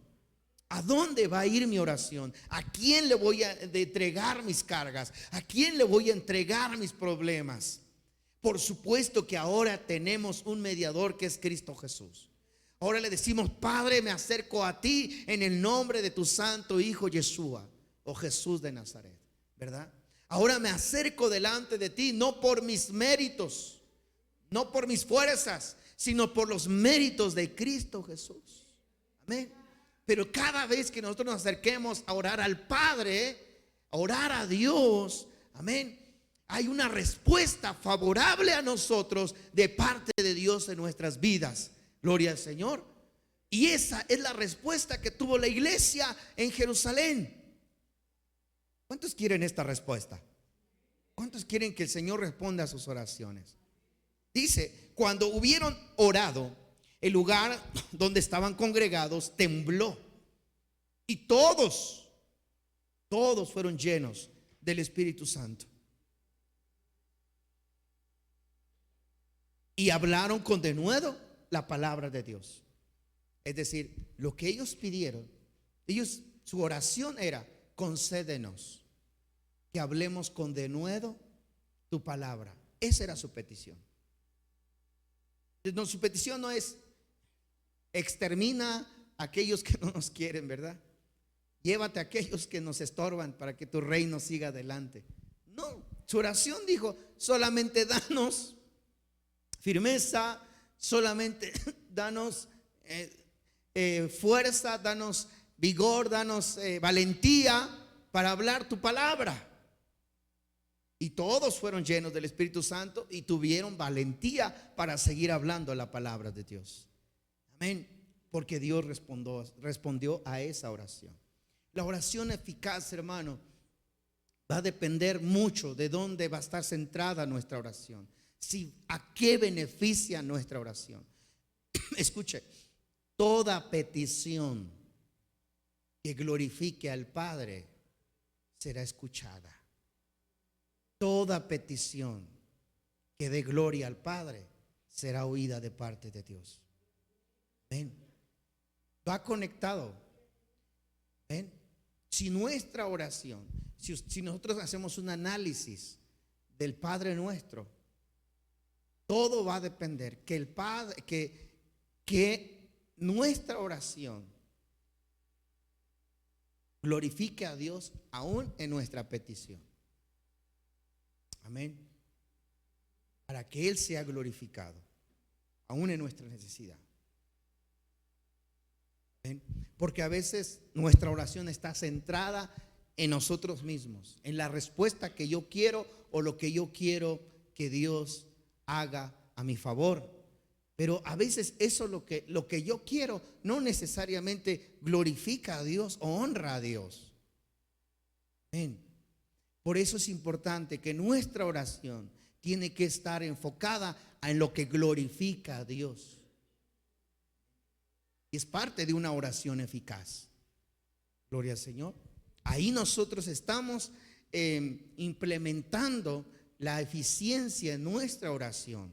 ¿A dónde va a ir mi oración? ¿A quién le voy a entregar mis cargas? ¿A quién le voy a entregar mis problemas? Por supuesto que ahora tenemos un mediador que es Cristo Jesús. Ahora le decimos, Padre, me acerco a ti en el nombre de tu santo Hijo Yeshua, o Jesús de Nazaret, ¿verdad? Ahora me acerco delante de ti, no por mis méritos, no por mis fuerzas, sino por los méritos de Cristo Jesús. Amén. Pero cada vez que nosotros nos acerquemos a orar al Padre, a orar a Dios, amén, hay una respuesta favorable a nosotros de parte de Dios en nuestras vidas. Gloria al Señor. Y esa es la respuesta que tuvo la iglesia en Jerusalén. ¿Cuántos quieren esta respuesta? ¿Cuántos quieren que el Señor responda a sus oraciones? Dice, cuando hubieron orado, el lugar donde estaban congregados tembló. Y todos fueron llenos del Espíritu Santo. Y hablaron con denuedo la palabra de Dios. Es decir, lo que ellos pidieron, su oración era, concédenos que hablemos con denuedo tu palabra. Esa era su petición. No, su petición no es extermina a aquellos que no nos quieren, ¿verdad? Llévate a aquellos que nos estorban para que tu reino siga adelante. No, su oración dijo, solamente danos firmeza, solamente danos fuerza, danos vigor, danos valentía para hablar tu palabra. Y todos fueron llenos del Espíritu Santo y tuvieron valentía para seguir hablando la palabra de Dios. Amén. Porque Dios respondió a esa oración. La oración eficaz, hermano, va a depender mucho de dónde va a estar centrada nuestra oración. ¿A qué beneficia nuestra oración? Escuche, toda petición que glorifique al Padre será escuchada. Toda petición que dé gloria al Padre será oída de parte de Dios. ¿Ven? Va conectado. ¿Ven? Si nuestra oración, si nosotros hacemos un análisis del Padre nuestro, todo va a depender que el Padre, que nuestra oración glorifique a Dios aún en nuestra petición. Amén. Para que Él sea glorificado aún en nuestra necesidad. ¿Ven? Porque a veces nuestra oración está centrada en nosotros mismos, en la respuesta que yo quiero o lo que yo quiero que Dios haga a mi favor. Pero a veces eso lo que yo quiero no necesariamente glorifica a Dios o honra a Dios. Amén. Por eso es importante que nuestra oración tiene que estar enfocada en lo que glorifica a Dios. Y es parte de una oración eficaz. Gloria al Señor. Ahí nosotros estamos implementando la eficiencia en nuestra oración.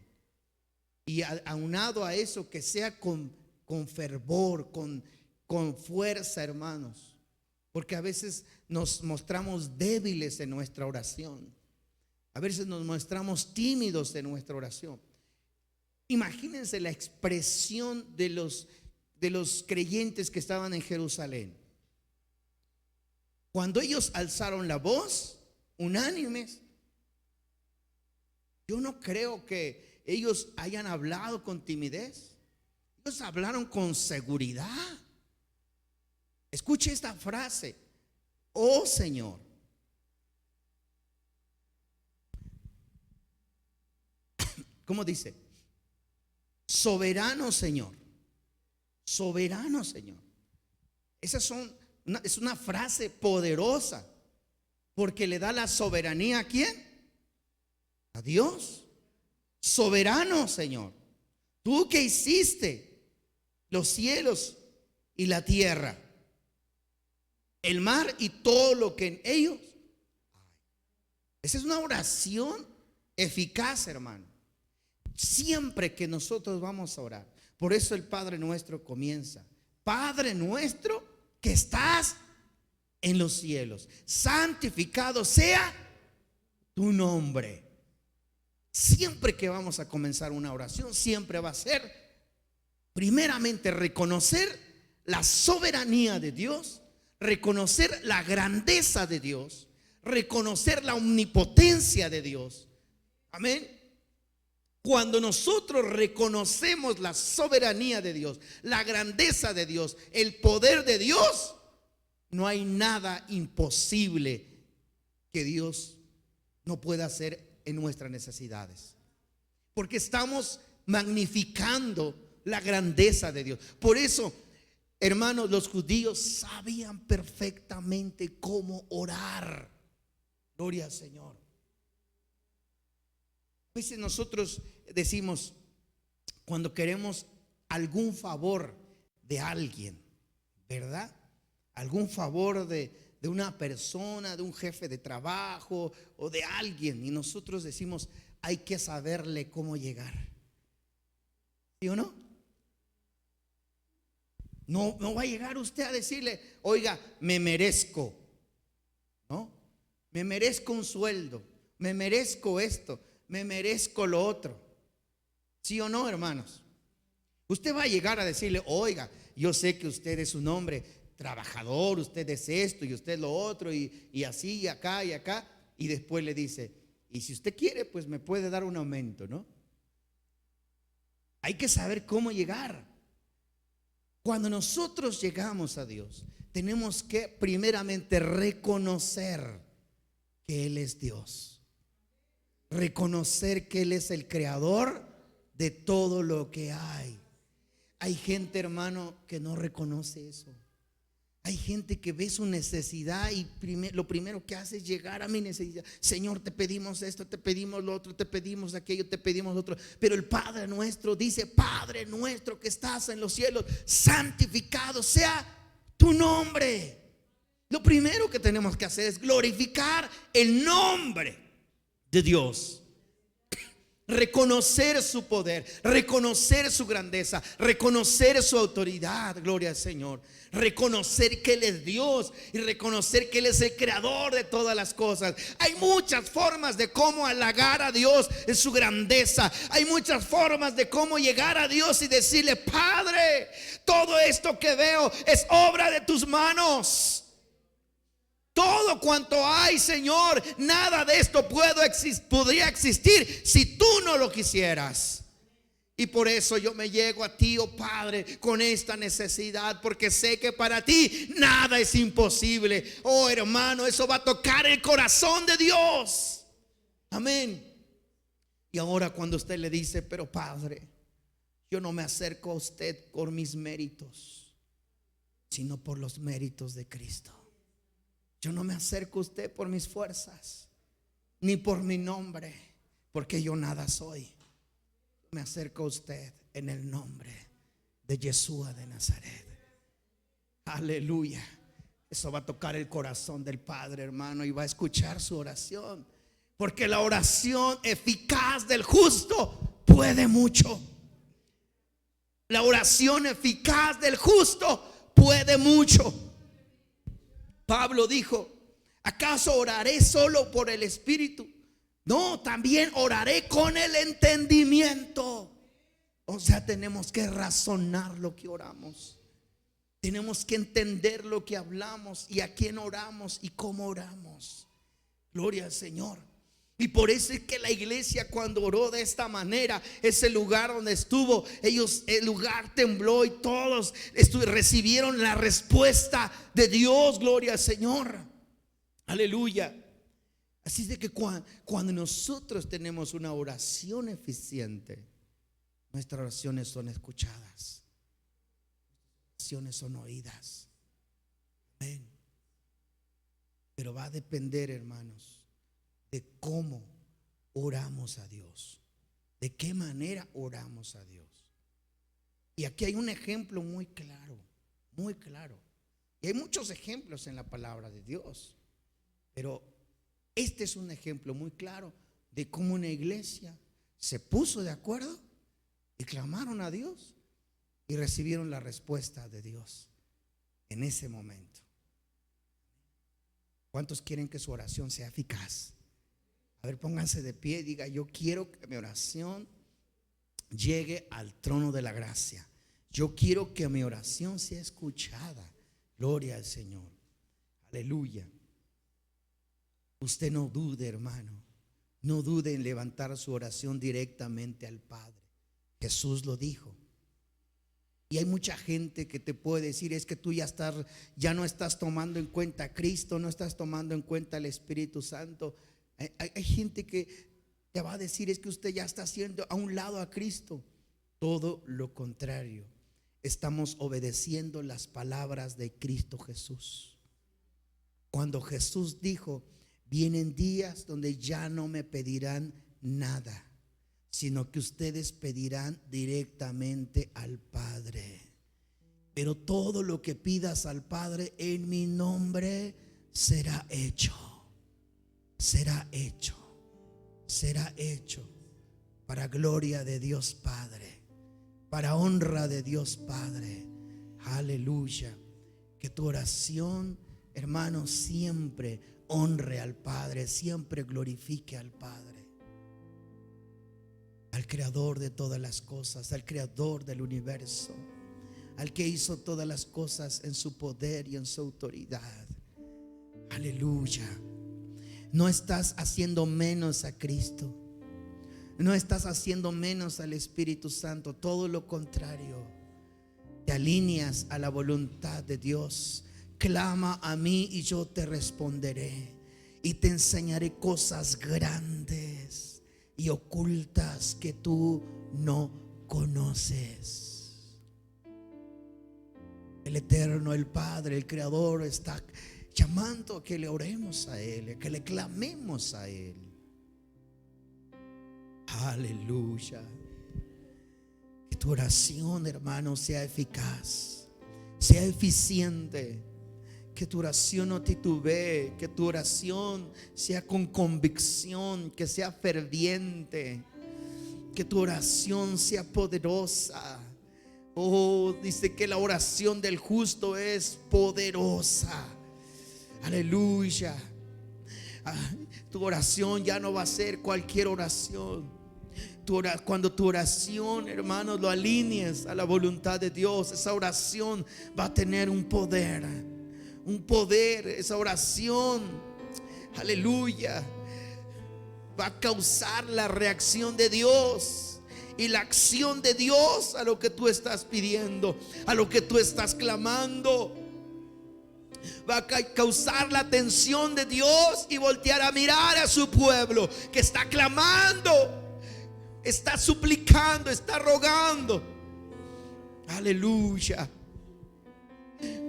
Y aunado a eso, que sea con fervor, con fuerza, hermanos. Porque a veces nos mostramos débiles en nuestra oración. A veces nos mostramos tímidos en nuestra oración. Imagínense la expresión de los creyentes que estaban en Jerusalén. Cuando ellos alzaron la voz, unánimes, yo no creo que ellos hayan hablado con timidez. Ellos hablaron con seguridad. Escuche esta frase: oh Señor, ¿cómo dice? Soberano Señor, soberano Señor. Es una frase poderosa, porque le da la soberanía ¿a quién? A Dios. Soberano Señor, tú que hiciste los cielos y la tierra, el mar y todo lo que en ellos hay. Esa es una oración eficaz, hermano. Siempre que nosotros vamos a orar, por eso el Padre Nuestro comienza: Padre nuestro que estás en los cielos, santificado sea tu nombre. Siempre que vamos a comenzar una oración, siempre va a ser primeramente reconocer la soberanía de Dios, reconocer la grandeza de Dios, reconocer la omnipotencia de Dios. Amén. Cuando nosotros reconocemos la soberanía de Dios, la grandeza de Dios, el poder de Dios, no hay nada imposible que Dios no pueda hacer en nuestras necesidades, porque estamos magnificando la grandeza de Dios. Por eso, hermanos, los judíos sabían perfectamente cómo orar. Gloria al Señor. A veces nosotros decimos, cuando queremos algún favor de alguien, ¿verdad? Algún favor de una persona, de un jefe de trabajo o de alguien, y nosotros decimos, hay que saberle cómo llegar. ¿Sí o no? No va a llegar usted a decirle, oiga, me merezco, ¿no? Me merezco un sueldo, me merezco esto, me merezco lo otro. ¿Sí o no, hermanos? Usted va a llegar a decirle, oiga, yo sé que usted es un hombre trabajador, usted es esto y usted lo otro y así y acá, y después le dice, y si usted quiere, pues me puede dar un aumento, ¿no? Hay que saber cómo llegar. Cuando nosotros llegamos a Dios, tenemos que primeramente reconocer que Él es Dios, reconocer que Él es el creador de todo lo que hay. Hay gente, hermano, que no reconoce eso. Hay gente que ve su necesidad y lo primero que hace es llegar a mi necesidad. Señor, te pedimos esto, te pedimos lo otro, te pedimos aquello, te pedimos lo otro. Pero el Padre nuestro dice, Padre nuestro que estás en los cielos, santificado sea tu nombre. Lo primero que tenemos que hacer es glorificar el nombre de Dios. Reconocer su poder, reconocer su grandeza, reconocer su autoridad, gloria al Señor. Reconocer que Él es Dios y reconocer que Él es el creador de todas las cosas. Hay muchas formas de cómo halagar a Dios en su grandeza. Hay muchas formas de cómo llegar a Dios y decirle, Padre, todo esto que veo es obra de tus manos. Todo cuanto hay, Señor, nada de esto podría existir si tú no lo quisieras. Y por eso yo me llego a ti, oh Padre, con esta necesidad, porque sé que para ti nada es imposible. Oh hermano, eso va a tocar el corazón de Dios. Amén. Y ahora cuando usted le dice: pero Padre, yo no me acerco a usted por mis méritos, sino por los méritos de Cristo. Yo no me acerco a usted por mis fuerzas, ni por mi nombre, porque yo nada soy. Me acerco a usted en el nombre de Yeshua de Nazaret. Aleluya. Eso va a tocar el corazón del Padre, hermano, y va a escuchar su oración, porque la oración eficaz del justo puede mucho. La oración eficaz del justo puede mucho. Pablo dijo: ¿acaso oraré solo por el Espíritu? No, también oraré con el entendimiento. O sea, tenemos que razonar lo que oramos. Tenemos que entender lo que hablamos y a quién oramos y cómo oramos. Gloria al Señor. Y por eso es que la iglesia, cuando oró de esta manera, ese lugar donde estuvo, ellos, el lugar tembló y todos recibieron la respuesta de Dios. Gloria al Señor. Aleluya. Así de que cuando nosotros tenemos una oración eficiente, nuestras oraciones son escuchadas, oraciones son oídas. Amén. Pero va a depender, hermanos, de cómo oramos a Dios, de qué manera oramos a Dios. Y aquí hay un ejemplo muy claro, muy claro. Y hay muchos ejemplos en la palabra de Dios, pero este es un ejemplo muy claro de cómo una iglesia se puso de acuerdo y clamaron a Dios y recibieron la respuesta de Dios en ese momento. ¿Cuántos quieren que su oración sea eficaz? A ver, pónganse de pie y diga: yo quiero que mi oración llegue al trono de la gracia. Yo quiero que mi oración sea escuchada. Gloria al Señor. Aleluya. Usted no dude, hermano, no dude en levantar su oración directamente al Padre. Jesús lo dijo. Y hay mucha gente que te puede decir: es que tú ya no estás tomando en cuenta a Cristo, no estás tomando en cuenta al Espíritu Santo. Hay gente que te va a decir: es que usted ya está haciendo a un lado a Cristo. Todo lo contrario, estamos obedeciendo las palabras de Cristo Jesús. Cuando Jesús dijo: vienen días donde ya no me pedirán nada, sino que ustedes pedirán directamente al Padre. Pero todo lo que pidas al Padre en mi nombre será hecho. Será hecho. Será hecho para gloria de Dios Padre, para honra de Dios Padre. Aleluya. Que tu oración, hermano, siempre honre al Padre, siempre glorifique al Padre, al Creador de todas las cosas, al Creador del universo, al que hizo todas las cosas en su poder y en su autoridad. Aleluya. No estás haciendo menos a Cristo, no estás haciendo menos al Espíritu Santo, todo lo contrario, te alineas a la voluntad de Dios. Clama a mí y yo te responderé y te enseñaré cosas grandes y ocultas que tú no conoces. El Eterno, el Padre, el Creador está llamando a que le oremos a Él, a que le clamemos a Él. Aleluya. Que tu oración, hermano, sea eficaz, sea eficiente. Que tu oración no titubee, que tu oración sea con convicción, que sea ferviente, que tu oración sea poderosa. Oh, dice que la oración del justo es poderosa. Aleluya. Tu oración ya no va a ser cualquier oración. Cuando tu oración, hermanos, lo alinees a la voluntad de Dios, esa oración va a tener un poder, esa oración, aleluya, va a causar la reacción de Dios y la acción de Dios a lo que tú estás pidiendo, a lo que tú estás clamando. Va a causar la atención de Dios y voltear a mirar a su pueblo que está clamando, está suplicando, está rogando. Aleluya.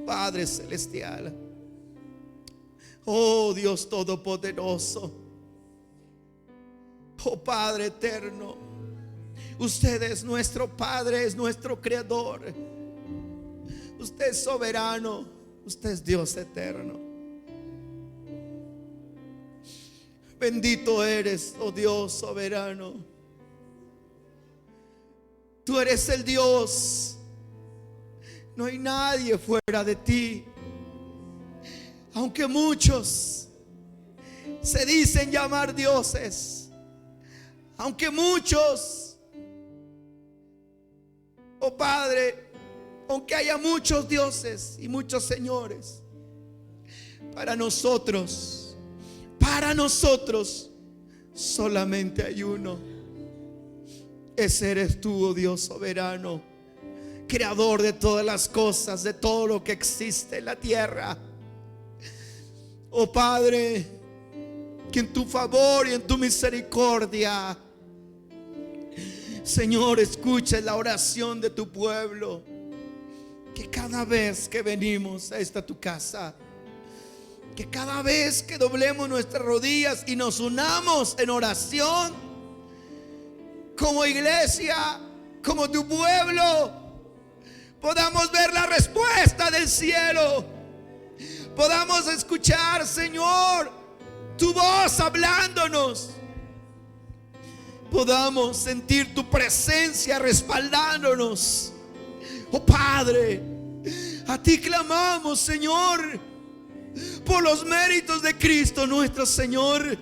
Padre celestial, oh Dios todopoderoso, oh Padre eterno, usted es nuestro Padre, es nuestro Creador, usted es soberano, usted es Dios eterno. Bendito eres, oh Dios soberano. Tú eres el Dios. No hay nadie fuera de ti. Aunque muchos se dicen llamar dioses, aunque muchos, oh Padre, aunque haya muchos dioses y muchos señores, para nosotros solamente hay uno. Ese eres tú, oh Dios soberano, creador de todas las cosas, de todo lo que existe en la tierra. Oh Padre, que en tu favor y en tu misericordia, Señor, escuches la oración de tu pueblo. Que cada vez que venimos a esta tu casa, que cada vez que doblemos nuestras rodillas y nos unamos en oración, como iglesia, como tu pueblo, podamos ver la respuesta del cielo. Podamos escuchar, Señor, tu voz hablándonos. Podamos sentir tu presencia respaldándonos. Oh Padre, a ti clamamos, Señor, por los méritos de Cristo nuestro Señor.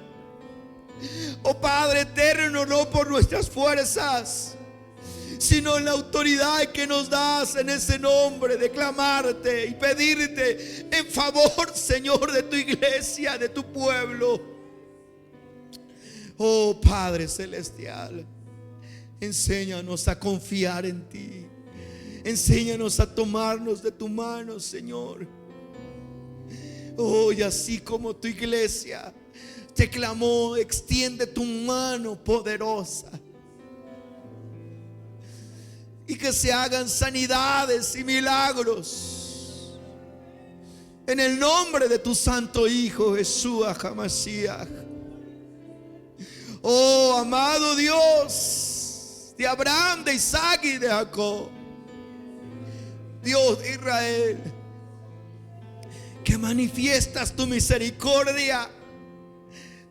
Oh Padre eterno, no por nuestras fuerzas, sino en la autoridad que nos das en ese nombre de clamarte y pedirte en favor, Señor, de tu iglesia, de tu pueblo. Oh Padre celestial, enséñanos a confiar en ti. Enséñanos a tomarnos de tu mano, Señor. Oh, y así como tu iglesia te clamó, extiende tu mano poderosa y que se hagan sanidades y milagros en el nombre de tu santo Hijo Jesús HaMashiach. Oh amado Dios de Abraham, de Isaac y de Jacob, Dios de Israel, que manifiestas tu misericordia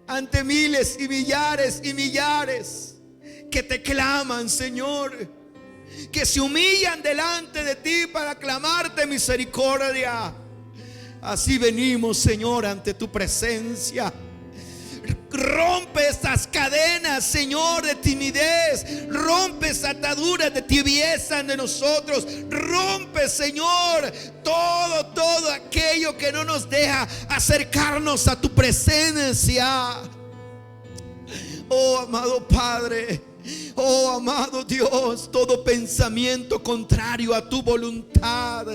ante miles y millares que te claman, Señor, que se humillan delante de ti para clamarte misericordia. Así venimos, Señor, ante tu presencia. Rompe estas cadenas, Señor, de timidez. Rompe esa atadura de tibieza de nosotros. Rompe, Señor, todo aquello que no nos deja acercarnos a tu presencia. Oh amado Padre, oh amado Dios, todo pensamiento contrario a tu voluntad,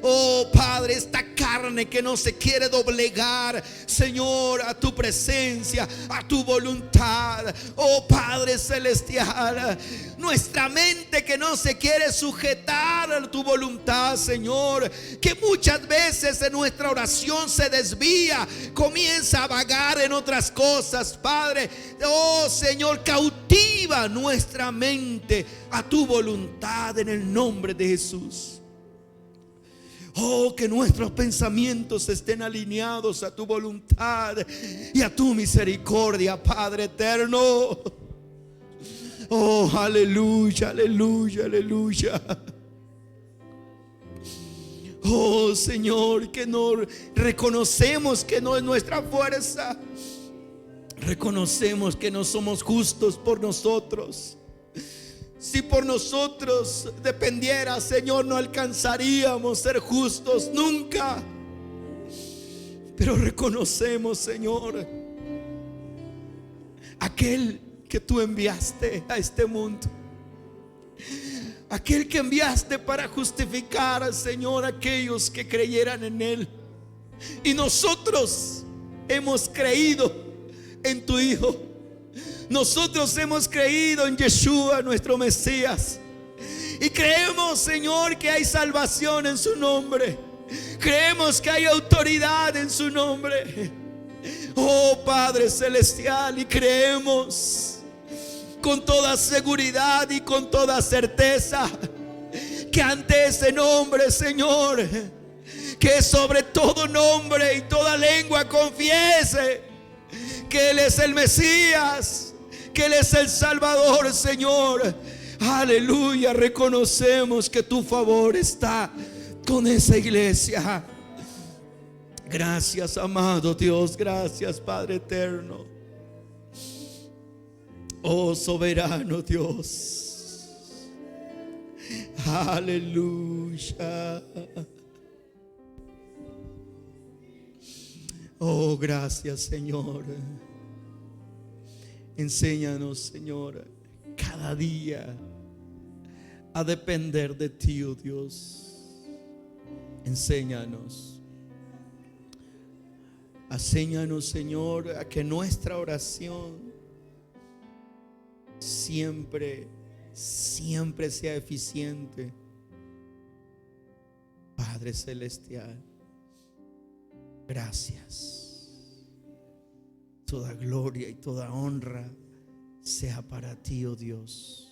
oh Padre, esta carne que no se quiere doblegar, Señor, a tu presencia, a tu voluntad, oh Padre celestial, nuestra mente que no se quiere sujetar a tu voluntad, Señor, que muchas veces en nuestra oración se desvía, comienza a vagar en otras cosas, Padre. Oh Señor, cautiva nuestra mente a tu voluntad en el nombre de Jesús. Oh, que nuestros pensamientos estén alineados a tu voluntad y a tu misericordia, Padre eterno. Oh, aleluya, aleluya, aleluya. Oh Señor, que no reconocemos que no es nuestra fuerza. Reconocemos que no somos justos por nosotros. Si por nosotros dependiera, Señor, no alcanzaríamos ser justos nunca. Pero reconocemos, Señor, aquel que tú enviaste a este mundo aquel que enviaste para justificar, Señor, a aquellos que creyeran en Él. Y nosotros hemos creído en tu Hijo. Nosotros hemos creído en Yeshua, nuestro Mesías. Y creemos, Señor, que hay salvación en su nombre. Creemos que hay autoridad en su nombre. Oh Padre Celestial, y creemos con toda seguridad y con toda certeza que ante ese nombre, Señor, que sobre todo nombre y toda lengua confiese que Él es el Mesías, que Él es el Salvador, Señor. Aleluya, reconocemos que tu favor está con esa iglesia. Gracias, amado Dios, gracias, Padre eterno. Oh soberano Dios. Aleluya. Oh, gracias, Señor. Enséñanos, Señor, cada día a depender de ti, oh Dios. Enséñanos. Enséñanos, Señor, a que nuestra oración siempre sea eficiente. Padre Celestial, gracias. Toda gloria y toda honra sea para ti, oh Dios.